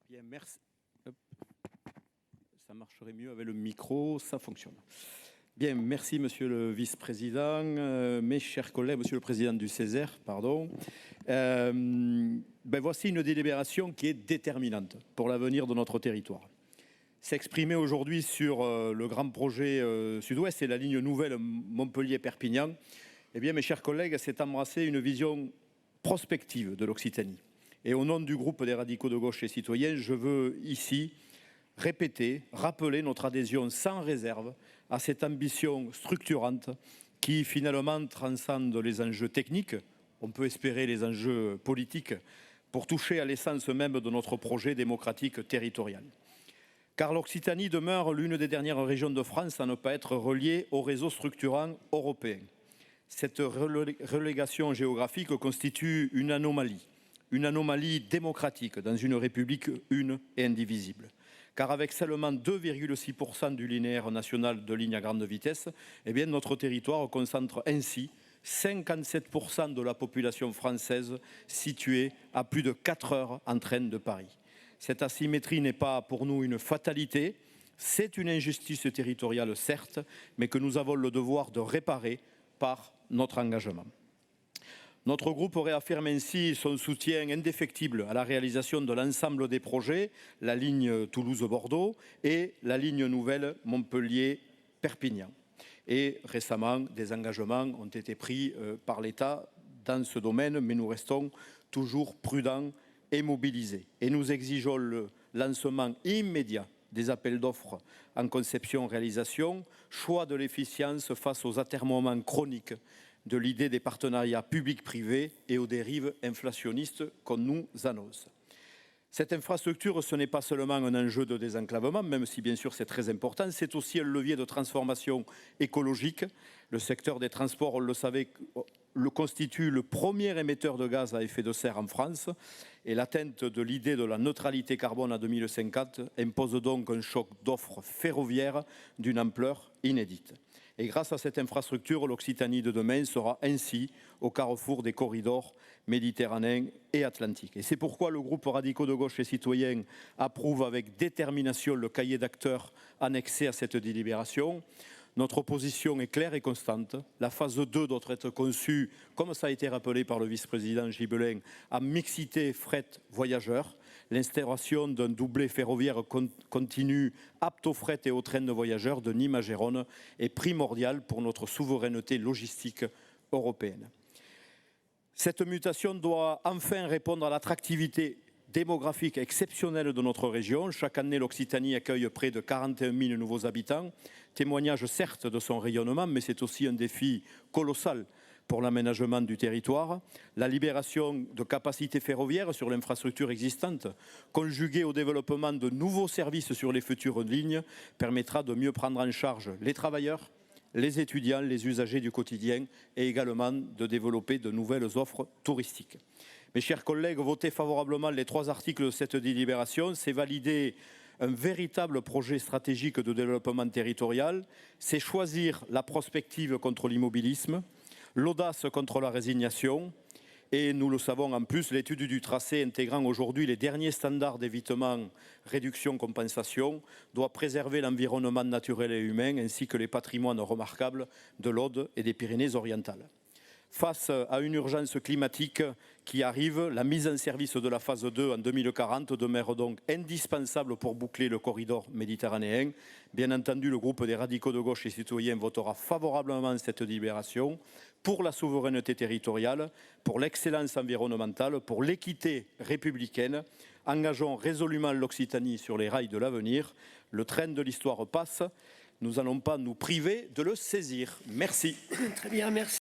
Bien, merci. Hop. Ça marcherait mieux avec le micro, ça fonctionne. Bien, merci Monsieur le Vice-président, mes chers collègues, Monsieur le Président du Césaire, pardon. Voici une délibération qui est déterminante pour l'avenir de notre territoire. S'exprimer aujourd'hui sur le grand projet Sud-Ouest et la ligne nouvelle Montpellier-Perpignan, eh bien, mes chers collègues, c'est embrasser une vision prospective de l'Occitanie. Et au nom du groupe des radicaux de gauche et citoyens, je veux ici rappeler notre adhésion sans réserve à cette ambition structurante qui finalement transcende les enjeux techniques, on peut espérer les enjeux politiques, pour toucher à l'essence même de notre projet démocratique territorial. Car l'Occitanie demeure l'une des dernières régions de France à ne pas être reliée au réseau structurant européen. Cette relégation géographique constitue une anomalie démocratique dans une république une et indivisible. Car avec seulement 2,6% du linéaire national de ligne à grande vitesse, eh bien notre territoire concentre ainsi 57% de la population française située à plus de 4 heures en train de Paris. Cette asymétrie n'est pas pour nous une fatalité, c'est une injustice territoriale certes, mais que nous avons le devoir de réparer par notre engagement. Notre groupe réaffirme ainsi son soutien indéfectible à la réalisation de l'ensemble des projets, la ligne Toulouse-Bordeaux et la ligne nouvelle Montpellier-Perpignan. Et récemment, des engagements ont été pris par l'État dans ce domaine, mais nous restons toujours prudents et mobilisés. Et nous exigeons le lancement immédiat des appels d'offres en conception-réalisation, choix de l'efficience face aux atermoiements chroniques de l'idée des partenariats publics-privés et aux dérives inflationnistes qu'on nous annonce. Cette infrastructure, ce n'est pas seulement un enjeu de désenclavement, même si bien sûr c'est très important, c'est aussi un levier de transformation écologique. Le secteur des transports, on le savait, le constitue le premier émetteur de gaz à effet de serre en France et l'atteinte de l'idée de la neutralité carbone à 2050 impose donc un choc d'offres ferroviaires d'une ampleur inédite. Et grâce à cette infrastructure, l'Occitanie de demain sera ainsi au carrefour des corridors méditerranéens et atlantiques. Et c'est pourquoi le groupe radicaux de gauche et citoyens approuve avec détermination le cahier d'acteurs annexé à cette délibération. Notre position est claire et constante. La phase 2 doit être conçue, comme ça a été rappelé par le vice-président Gibelin, à mixité fret voyageurs. L'instauration d'un doublé ferroviaire continu apte aux fret et aux trains de voyageurs de Nîmes à Gérone est primordiale pour notre souveraineté logistique européenne. Cette mutation doit enfin répondre à l'attractivité démographique exceptionnelle de notre région. Chaque année, l'Occitanie accueille près de 41 000 nouveaux habitants. Témoignage certes de son rayonnement, mais c'est aussi un défi colossal pour l'aménagement du territoire. La libération de capacités ferroviaires sur l'infrastructure existante, conjuguée au développement de nouveaux services sur les futures lignes, permettra de mieux prendre en charge les travailleurs, les étudiants, les usagers du quotidien et également de développer de nouvelles offres touristiques. Mes chers collègues, voter favorablement les 3 articles de cette délibération, c'est valider un véritable projet stratégique de développement territorial, c'est choisir la prospective contre l'immobilisme, l'audace contre la résignation et nous le savons en plus, l'étude du tracé intégrant aujourd'hui les derniers standards d'évitement, réduction, compensation doit préserver l'environnement naturel et humain ainsi que les patrimoines remarquables de l'Aude et des Pyrénées-Orientales. Face à une urgence climatique qui arrive, la mise en service de la phase 2 en 2040 demeure donc indispensable pour boucler le corridor méditerranéen. Bien entendu, le groupe des radicaux de gauche et citoyens votera favorablement cette délibération pour la souveraineté territoriale, pour l'excellence environnementale, pour l'équité républicaine. Engageons résolument l'Occitanie sur les rails de l'avenir. Le train de l'histoire passe. Nous n'allons pas nous priver de le saisir. Merci. Très bien, merci.